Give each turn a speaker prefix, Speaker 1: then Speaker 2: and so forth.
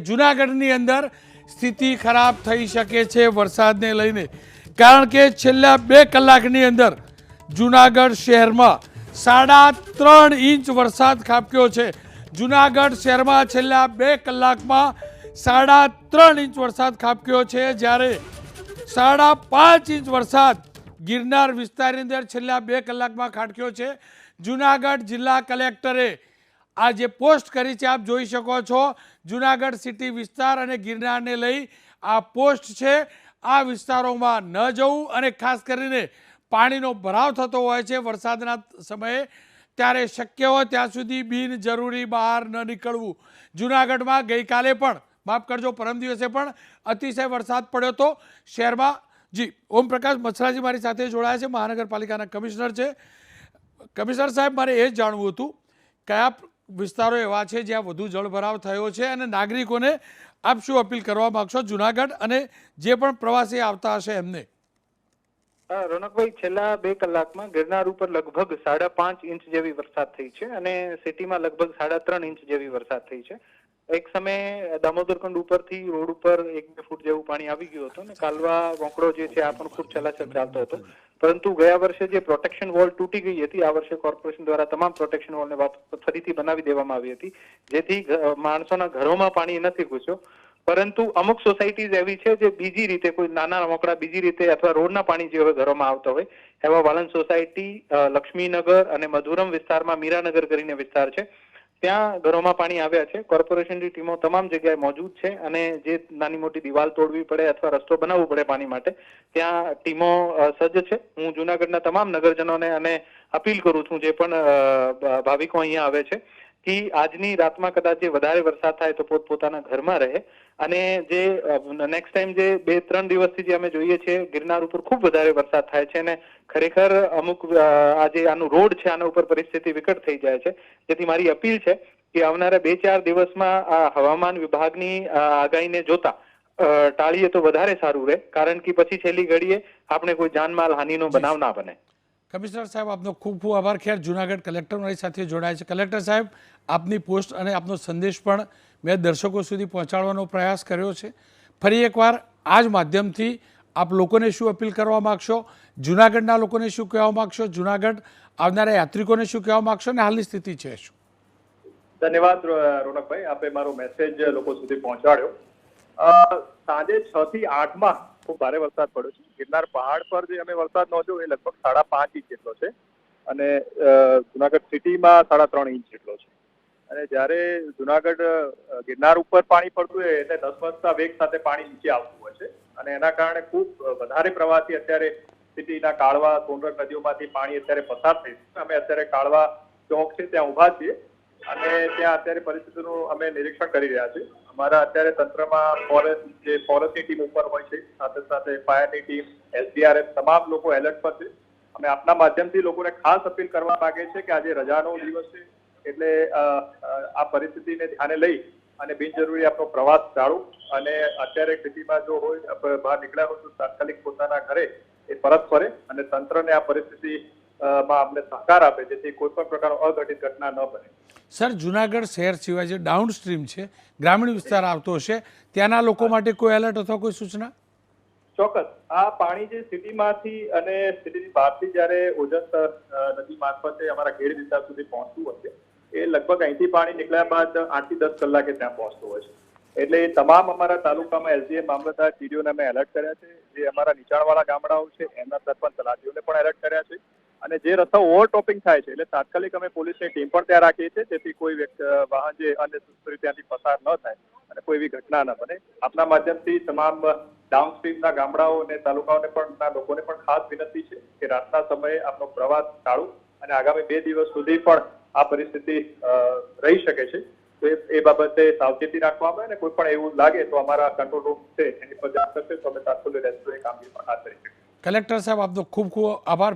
Speaker 1: જૂનાગઢની અંદર સ્થિતિ ખરાબ થઈ શકે છે વરસાદને લઈને, કારણ કે છેલ્લા 2 કલાકની અંદર જૂનાગઢ શહેરમાં 3.5 ઇંચ વરસાદ ખાબક્યો છે। જૂનાગઢ શહેરમાં છેલ્લા 2 કલાકમાં 3.5 ઇંચ વરસાદ ખાબક્યો છે, જ્યારે 5.5 ઇંચ વરસાદ ગિરનાર વિસ્તારની અંદર છેલ્લા 2 કલાકમાં ખાબક્યો છે। જૂનાગઢ જિલ્લા કલેક્ટરે આ જે પોસ્ટ કરી છે આપ જોઈ શકો છો। જૂનાગઢ સિટી વિસ્તાર અને ગિરનારને લઈ આ પોસ્ટ છે। આ વિસ્તારોમાં ન જવું અને ખાસ કરીને પાણીનો ભરાવ થતો હોય છે વરસાદના સમયે, ત્યારે શક્ય હોય ત્યાં સુધી બિનજરૂરી બહાર ન નીકળવું। જૂનાગઢમાં ગઈકાલે પણ, માફ કરજો પરમ દિવસે પણ અતિશય વરસાદ પડ્યો હતો શહેરમાં। જી ઓમપ્રકાશ મચ્છરાજી મારી સાથે જોડાયા છે, મહાનગરપાલિકાના કમિશનર છે। કમિશનર સાહેબ, મારે એ જાણવું હતું કયા વિસ્તારો એવા છે જ્યાં વધુ જળભરાવ થયો છે અને નાગરિકોને આપ શું અપીલ કરવા માંગશો જૂનાગઢ અને જે પણ પ્રવાસી આવતા હશે એમને?
Speaker 2: રોનકભાઈ, છેલ્લા 2 કલાકમાં ગિરનાર ઉપર લગભગ 5.5 ઇંચ જેવી વરસાદ થઈ છે અને સિટીમાં લગભગ 3.5 ઇંચ જેવી વરસાદ થઈ છે। એક સમયે દામોદર કંડ ઉપરથી રોડ ઉપર 1-2 ફૂટ જેવું પાણી આવી ગયું હતું અને કાલવા વોંકડો જે છે આ પણ ખૂબ ચલાચલ ચાલતો હતો, પરંતુ ગયા વર્ષે જે પ્રોટેક્શન વોલ તૂટી ગઈ હતી, આ વર્ષે કોર્પોરેશન દ્વારા તમામ પ્રોટેક્શન વોલને ફરીથી બનાવી દેવામાં આવી હતી, જેથી માણસોના ઘરોમાં પાણી નથી ઘૂસ્યો। પરંતુ અમુક સોસાયટીઝ એવી છે જે બીજી રીતે, કોઈ નાના રમકડા બીજી રીતે અથવા રોડના પાણી જે ઘરોમાં આવતા હોય, એવા વાલન સોસાયટી, લક્ષ્મીનગર અને મધુરમ વિસ્તારમાં મીરાનગર કરીને વિસ્તાર છે, ત્યાં ઘરોમાં પાણી આવ્યા છે। કોર્પોરેશનની ટીમો તમામ જગ્યાએ મોજૂદ છે અને જે નાની મોટી દિવાલ તોડવી પડે અથવા રસ્તો બનાવવો પડે પાણી માટે, ત્યાં ટીમો સજ્જ છે। હું જૂનાગઢના તમામ નગરજનોને અને અપીલ કરું છું, જે પણ ભાવિકો અહીંયા આવે છે, કે આજની રાતમાં કદાચ જે વધારે વરસાદ થાય તો પોતપોતાના ઘરમાં રહે અને જે નેક્સ્ટ ટાઈમ જે 2-3 દિવસથી જે અમે જોઈએ છીએ ગિરનાર ઉપર ખૂબ વધારે વરસાદ થાય છે અને ખરેખર અમુક આજે આનું રોડ છે આના ઉપર પરિસ્થિતિ વિકટ થઈ જાય છે, જેથી મારી અપીલ છે કે આવનારા 2-4 દિવસમાં આ હવામાન વિભાગની આગાહીને જોતા ટાળીએ તો વધારે સારું રહે, કારણ કે પછી છેલ્લી ઘડીએ આપણે કોઈ જાનમાલ હાનિનો બનાવ ના બને।
Speaker 1: કમિશનર સાહેબ, આપનો ખૂબ ખૂબ આભાર। ખેર જૂનાગઢ કલેક્ટર મારી સાથે જોડાય છે। કલેક્ટર સાહેબ, આપની પોસ્ટ અને આપનો સંદેશ પણ મેં દર્શકો સુધી પહોંચાડવાનો પ્રયાસ કર્યો છે। ફરી એકવાર આ જ માધ્યમથી આપ લોકોને શું અપીલ કરવા માગશો, જૂનાગઢના લોકોને શું કહેવા માગશો, જૂનાગઢ આવનારા યાત્રિકોને શું કહેવા માગશો અને હાલની સ્થિતિ છે શું?
Speaker 3: ધન્યવાદ રોનકભાઈ, આપે મારો મેસેજ લોકો સુધી પહોંચાડ્યો। સાંજે 6 થી 8 માં ખૂબ ભારે વરસાદ પડ્યો છે। ગિરનાર પહાડ પર જે અમે વરસાદ નોંધ્યો એ લગભગ 5.5 ઇંચ જેટલો છે અને જુનાગઢ સિટીમાં 3.5 ઇંચ જેટલો છે। અને જ્યારે જુનાગઢ ગિરનાર ઉપર પાણી પડતું હોય એટલે ધસમસતા વેગ સાથે પાણી નીચે આવતું હોય છે અને એના કારણે ખૂબ વધારે પ્રવાસી અત્યારે સિટીના કાળવા, સોનરખ નદીઓમાંથી પાણી અત્યારે પસાર થઈ છે। અમે અત્યારે કાળવા ચોક છે ત્યાં ઉભા છીએ અને ત્યાં અત્યારે પરિસ્થિતિનું અમે નિરીક્ષણ કરી રહ્યા છીએ। અમારા અત્યારે તંત્રમાં ફોરેસ્ટની ટીમ ઉપર હોય છે, સાથે સાથે ફાયરની ટીમ, SDRF, તમામ લોકો એલર્ટ પર છે। અમે આપના માધ્યમથી લોકોને ખાસ અપીલ કરવા માંગે છે કે આજે રજાનો દિવસ છે, એટલે આ પરિસ્થિતિને ધ્યાને લઈ અને બિનજરૂરી આપણો પ્રવાસ ટાળો અને અત્યારે સિટીમાં જો હોય બહાર નીકળ્યા હોય તો તાત્કાલિક પોતાના ઘરે એ પરત ફરે અને તંત્રને આ પરિસ્થિતિ માં અમને સહકાર આપે, જેથી કોઈ પણ પ્રકારનો અઘટિત ઘટના ન બને।
Speaker 1: સર, જૂનાગઢ શહેર સિવાય જે ડાઉન સ્ટ્રીમ છે, ગ્રામીણ વિસ્તાર આવતો હશે, ત્યાંના લોકો માટે કોઈ એલર્ટ અથવા કોઈ સૂચના?
Speaker 3: ચોક્કસ, આ પાણી જે સિટીમાંથી અને સિટીની બહારથી જ્યારે ઓજસ નદી મારફતે અમારા ખેડ વિસ્તાર સુધી પહોંચતું હોય છે, એ લગભગ અહીંથી પાણી નીકળ્યા બાદ 8 થી 10 કલાકે ત્યાં પહોંચતું હોય છે। એટલે એ તમામ અમારા તાલુકામાં SDM, મામલતદાર, TDOને અમે એલર્ટ કર્યા છે। જે અમારા નીચાણવાળા ગામડાઓ છે એમના સરપંચ, તલાટીઓને પણ એલર્ટ કર્યા છે અને જે રસ્તા ઓવરટોપિંગ થાય છે એટલે તાત્કાલિક અમે પોલીસની ટીમ પણ ત્યાં રાખીએ છીએ, જેથી કોઈ વાહન જે અનનેસેસરી ત્યાંથી પસાર ન થાય અને કોઈ એવી ઘટના ન બને। આપના માધ્યમથી તમામ ડાઉનસ્ટ્રીમના ગામડાઓ અને તાલુકાઓને પણ લોકોને પણ ખાસ વિનંતી છે કે રાતના સમયે આપનો પ્રવાસ ટાળો અને આગામી 2 દિવસ સુધી પણ આ પરિસ્થિતિ રહી શકે છે, તો એ બાબતે સાવચેતી રાખવામાં આવે અને કોઈ પણ એવું લાગે તો અમારા કંટ્રોલ રૂમ છે એની પર જાણ કરશે તો અમે તાત્કાલિક રેસ્ક્યુ કામગીરી પણ હાથ ધરી શકીએ।
Speaker 1: કલેક્ટર સાહેબ, આપનો ખૂબ ખૂબ આભાર।